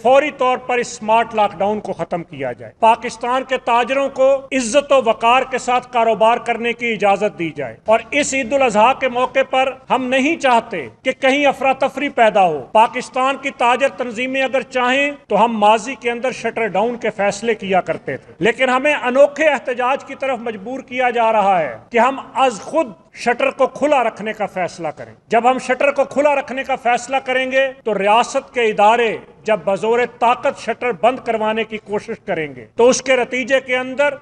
فوری طور پر اس smart lock down کو ختم کیا جائے، پاکستان کے تاجروں کو عزت و وقار کے ساتھ کاروبار کرنے کی اجازت دی جائے، اور اس عید الاضحیٰ کے موقع پر ہم نہیں چاہتے کہ کہیں افراتفری پیدا ہو۔ پاکستان کی تاجر تنظیمیں اگر چاہیں تو ہم ماضی کے اندر شٹر ڈاؤن کے فیصلے کیا کرتے تھے، لیکن ہمیں انوکھے احتجاج کی طرف مجبور کیا جا رہا ہے کہ ہم از خود شٹر کو کھلا رکھنے کا فیصلہ کریں۔ جب ہم شٹر کو کھلا رکھنے کا فیصلہ کریں گے تو ریاست کے ادارے جب بزور طاقت شٹر بند کروانے کی کوشش کریں گے تو اس کے نتیجے کے اندر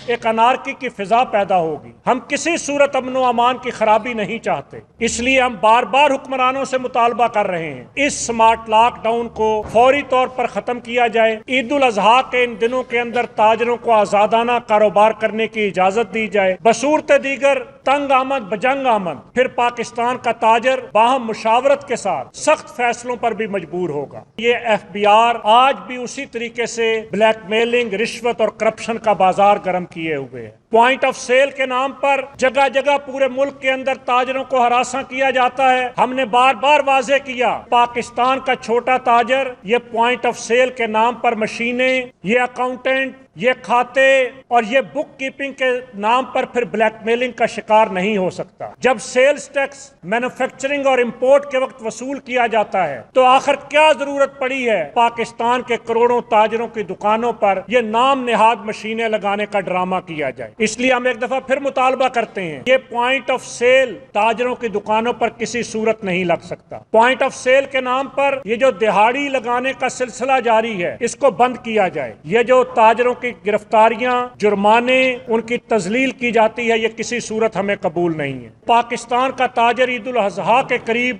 ایک انارکی کی فضا پیدا ہوگی۔ ہم کسی صورت امن و امان کی خرابی نہیں چاہتے، اس لیے ہم بار بار حکمرانوں سے مطالبہ کر رہے ہیں اس سمارٹ لاک ڈاؤن کو فوری طور پر ختم کیا جائے۔ عید الاضحیٰ کے ان دنوں کے اندر تاجروں کو آزادانہ کاروبار کرنے کی اجازت دی جائے۔ بصورت دیگر تنگ آمد بجنگ آمد پھر پاکستان کا تاجر باہم مشاورت کے ساتھ سخت فیصلوں پر بھی مجبور ہوگا۔ یہ ایف بی آر آج بھی اسی طریقے سے بلیک میلنگ، رشوت اور کرپشن کا بازار گرم کیے ہوئے ہے۔ پوائنٹ آف سیل کے نام پر جگہ جگہ پورے ملک کے اندر تاجروں کو ہراساں کیا جاتا ہے۔ ہم نے بار بار واضح کیا، پاکستان کا چھوٹا تاجر یہ پوائنٹ آف سیل کے نام پر مشینیں، یہ اکاؤنٹنٹ، یہ کھاتے اور یہ بک کیپنگ کے نام پر پھر بلیک میلنگ کا شکار نہیں ہو سکتا۔ جب سیلز ٹیکس مینوفیکچرنگ اور امپورٹ کے وقت وصول کیا جاتا ہے تو آخر کیا ضرورت پڑی ہے پاکستان کے کروڑوں تاجروں کی دکانوں پر یہ نام نہاد مشینیں لگانے کا ڈرامہ کیا جائے؟ اس لیے ہم ایک دفعہ پھر مطالبہ کرتے ہیں، یہ پوائنٹ آف سیل تاجروں کی دکانوں پر کسی صورت نہیں لگ سکتا۔ پوائنٹ آف سیل کے نام پر یہ جو دہاڑی لگانے کا سلسلہ جاری ہے اس کو بند کیا جائے۔ یہ جو تاجروں کی گرفتاریاں، جرمانے، ان کی تذلیل کی جاتی ہے، یہ کسی صورت ہمیں قبول نہیں ہے۔ پاکستان کا تاجر عید الاضحیٰ کے قریب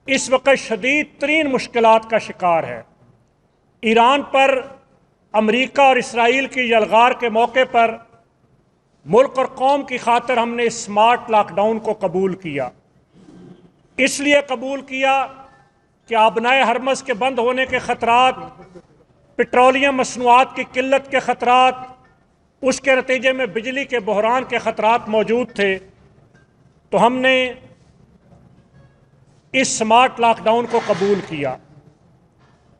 اس وقت شدید ترین مشکلات کا شکار ہے۔ ایران پر امریکہ اور اسرائیل کی یلغار کے موقع پر ملک اور قوم کی خاطر ہم نے اس سمارٹ لاک ڈاؤن کو قبول کیا۔ اس لیے قبول کیا کہ آبنائے ہرمز کے بند ہونے کے خطرات، پیٹرولیم مصنوعات کی قلت کے خطرات، اس کے نتیجے میں بجلی کے بحران کے خطرات موجود تھے، تو ہم نے اس سمارٹ لاک ڈاؤن کو قبول کیا۔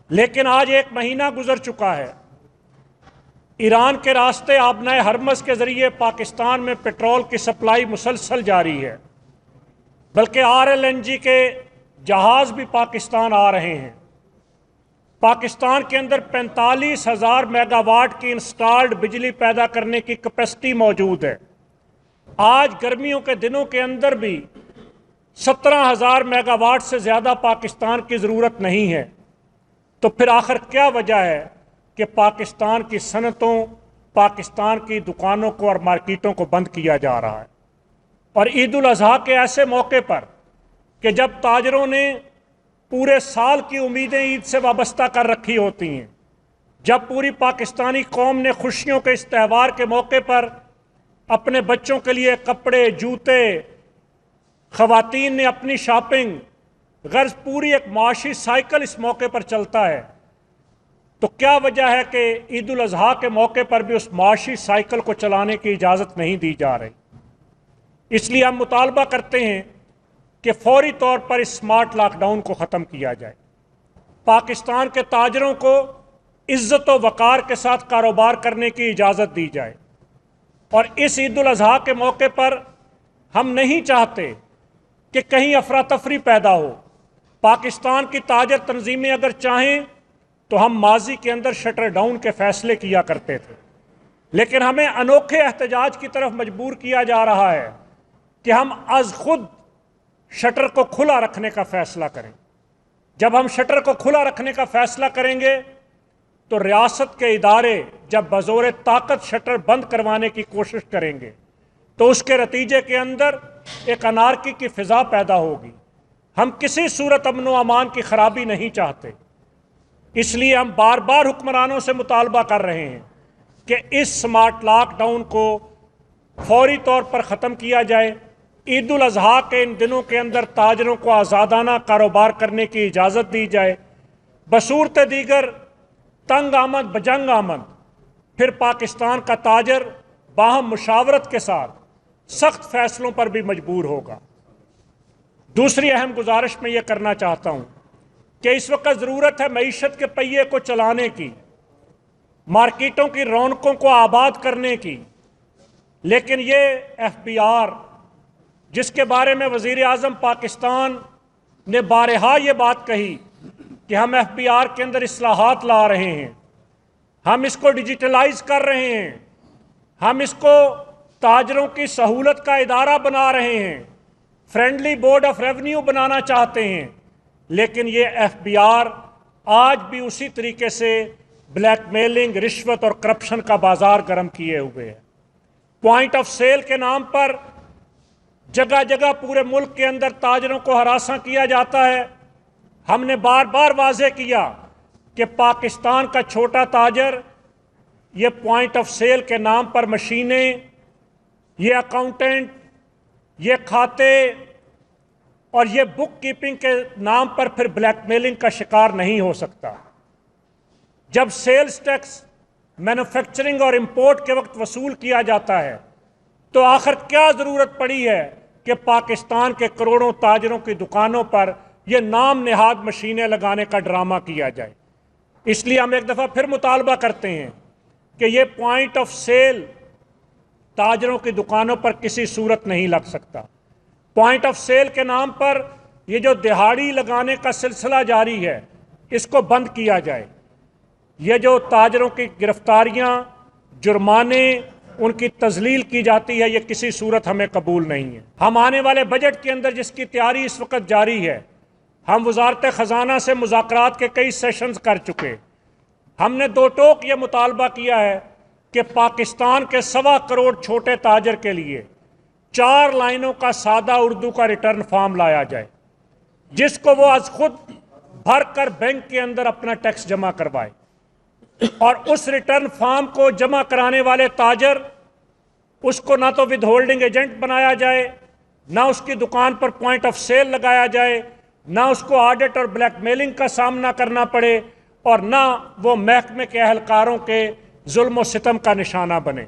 لیکن آج ایک مہینہ گزر چکا ہے، ایران کے راستے آبنائے ہرمز کے ذریعے پاکستان میں پیٹرول کی سپلائی مسلسل جاری ہے، بلکہ RLNG کے جہاز بھی پاکستان آ رہے ہیں۔ پاکستان کے اندر 45,000 میگا واٹ کی انسٹالڈ بجلی پیدا کرنے کی کیپیسٹی موجود ہے۔ آج گرمیوں کے دنوں کے اندر بھی 17,000 میگا واٹ سے زیادہ پاکستان کی ضرورت نہیں ہے، تو پھر آخر کیا وجہ ہے کہ پاکستان کی صنعتوں، پاکستان کی دکانوں کو اور مارکیٹوں کو بند کیا جا رہا ہے؟ اور عید الاضحیٰ کے ایسے موقع پر کہ جب تاجروں نے پورے سال کی امیدیں عید سے وابستہ کر رکھی ہوتی ہیں، جب پوری پاکستانی قوم نے خوشیوں کے اس تہوار کے موقع پر اپنے بچوں کے لیے کپڑے، جوتے، خواتین نے اپنی شاپنگ، غرض پوری ایک معاشی سائیکل اس موقع پر چلتا ہے، تو کیا وجہ ہے کہ عید الاضحیٰ کے موقع پر بھی اس معاشی سائیکل کو چلانے کی اجازت نہیں دی جا رہی؟ اس لیے ہم مطالبہ کرتے ہیں کہ فوری طور پر اس سمارٹ لاک ڈاؤن کو ختم کیا جائے، پاکستان کے تاجروں کو عزت و وقار کے ساتھ کاروبار کرنے کی اجازت دی جائے، اور اس عید الاضحیٰ کے موقع پر ہم نہیں چاہتے کہ کہیں افراتفری پیدا ہو۔ پاکستان کی تاجر تنظیمیں اگر چاہیں تو ہم ماضی کے اندر شٹر ڈاؤن کے فیصلے کیا کرتے تھے، لیکن ہمیں انوکھے احتجاج کی طرف مجبور کیا جا رہا ہے کہ ہم از خود شٹر کو کھلا رکھنے کا فیصلہ کریں۔ جب ہم شٹر کو کھلا رکھنے کا فیصلہ کریں گے تو ریاست کے ادارے جب بزور طاقت شٹر بند کروانے کی کوشش کریں گے تو اس کے نتیجے کے اندر ایک انارکی کی فضا پیدا ہوگی۔ ہم کسی صورت امن و امان کی خرابی نہیں چاہتے، اس لیے ہم بار بار حکمرانوں سے مطالبہ کر رہے ہیں کہ اس سمارٹ لاک ڈاؤن کو فوری طور پر ختم کیا جائے۔ عید الاضحیٰ کے ان دنوں کے اندر تاجروں کو آزادانہ کاروبار کرنے کی اجازت دی جائے، بصورت دیگر تنگ آمد بجنگ آمد پھر پاکستان کا تاجر باہم مشاورت کے ساتھ سخت فیصلوں پر بھی مجبور ہوگا۔ دوسری اہم گزارش میں یہ کرنا چاہتا ہوں کہ اس وقت ضرورت ہے معیشت کے پہیے کو چلانے کی، مارکیٹوں کی رونقوں کو آباد کرنے کی، لیکن یہ ایف بی آر جس کے بارے میں وزیر اعظم پاکستان نے بارہا یہ بات کہی کہ ہم ایف بی آر کے اندر اصلاحات لا رہے ہیں، ہم اس کو ڈیجیٹلائز کر رہے ہیں، ہم اس کو تاجروں کی سہولت کا ادارہ بنا رہے ہیں، فرینڈلی بورڈ آف ریونیو بنانا چاہتے ہیں، لیکن یہ ایف بی آر آج بھی اسی طریقے سے بلیک میلنگ، رشوت اور کرپشن کا بازار گرم کیے ہوئے ہے۔ پوائنٹ آف سیل کے نام پر جگہ جگہ پورے ملک کے اندر تاجروں کو ہراساں کیا جاتا ہے۔ ہم نے بار بار واضح کیا کہ پاکستان کا چھوٹا تاجر یہ پوائنٹ آف سیل کے نام پر مشینیں، یہ اکاؤنٹنٹ، یہ کھاتے اور یہ بک کیپنگ کے نام پر پھر بلیک میلنگ کا شکار نہیں ہو سکتا۔ جب سیلز ٹیکس مینوفیکچرنگ اور امپورٹ کے وقت وصول کیا جاتا ہے تو آخر کیا ضرورت پڑی ہے کہ پاکستان کے کروڑوں تاجروں کی دکانوں پر یہ نام نہاد مشینیں لگانے کا ڈرامہ کیا جائے؟ اس لیے ہم ایک دفعہ پھر مطالبہ کرتے ہیں کہ یہ پوائنٹ آف سیل تاجروں کی دکانوں پر کسی صورت نہیں لگ سکتا۔ پوائنٹ آف سیل کے نام پر یہ جو دہاڑی لگانے کا سلسلہ جاری ہے اس کو بند کیا جائے۔ یہ جو تاجروں کی گرفتاریاں، جرمانے، ان کی تذلیل کی جاتی ہے، یہ کسی صورت ہمیں قبول نہیں ہے۔ ہم آنے والے بجٹ کے اندر جس کی تیاری اس وقت جاری ہے، ہم وزارت خزانہ سے مذاکرات کے کئی سیشنز کر چکے۔ ہم نے دو ٹوک یہ مطالبہ کیا ہے کہ پاکستان کے 1.25 کروڑ چھوٹے تاجر کے لیے 4 لائنوں کا سادہ اردو کا ریٹرن فارم لایا جائے، جس کو وہ از خود بھر کر بینک کے اندر اپنا ٹیکس جمع کروائے، اور اس ریٹرن فارم کو جمع کرانے والے تاجر اس کو نہ تو ود ہولڈنگ ایجنٹ بنایا جائے، نہ اس کی دکان پر پوائنٹ آف سیل لگایا جائے، نہ اس کو آڈٹ اور بلیک میلنگ کا سامنا کرنا پڑے، اور نہ وہ محکمے کے اہلکاروں کے ظلم و ستم کا نشانہ بنے۔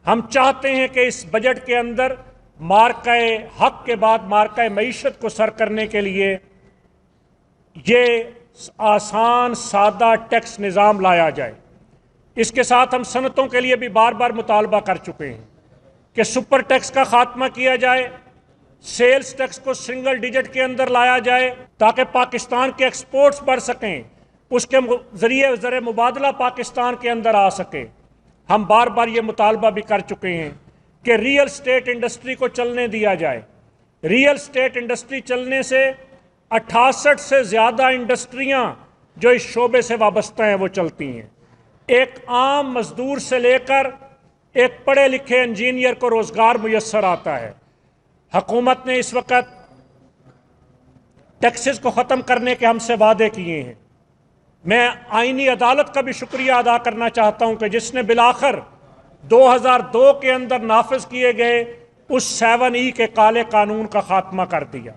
ہم چاہتے ہیں کہ اس بجٹ کے اندر مارکہ حق کے بعد مارکہ معیشت کو سر کرنے کے لیے یہ آسان سادہ ٹیکس نظام لایا جائے۔ اس کے ساتھ ہم صنعتوں کے لیے بھی بار بار مطالبہ کر چکے ہیں کہ سپر ٹیکس کا خاتمہ کیا جائے، سیلز ٹیکس کو سنگل ڈیجٹ کے اندر لایا جائے تاکہ پاکستان کے ایکسپورٹس بڑھ سکیں، اس کے ذریعے زر مبادلہ پاکستان کے اندر آ سکے۔ ہم بار بار یہ مطالبہ بھی کر چکے ہیں کہ ریئل اسٹیٹ انڈسٹری کو چلنے دیا جائے۔ ریئل اسٹیٹ انڈسٹری چلنے سے 68 سے زیادہ انڈسٹریاں جو اس شعبے سے وابستہ ہیں وہ چلتی ہیں۔ ایک عام مزدور سے لے کر ایک پڑھے لکھے انجینئر کو روزگار میسر آتا ہے۔ حکومت نے اس وقت ٹیکسز کو ختم کرنے کے ہم سے وعدے کیے ہیں۔ میں آئینی عدالت کا بھی شکریہ ادا کرنا چاہتا ہوں کہ جس نے بالآخر 2002 کے اندر نافذ کیے گئے اس 7E کے کالے قانون کا خاتمہ کر دیا۔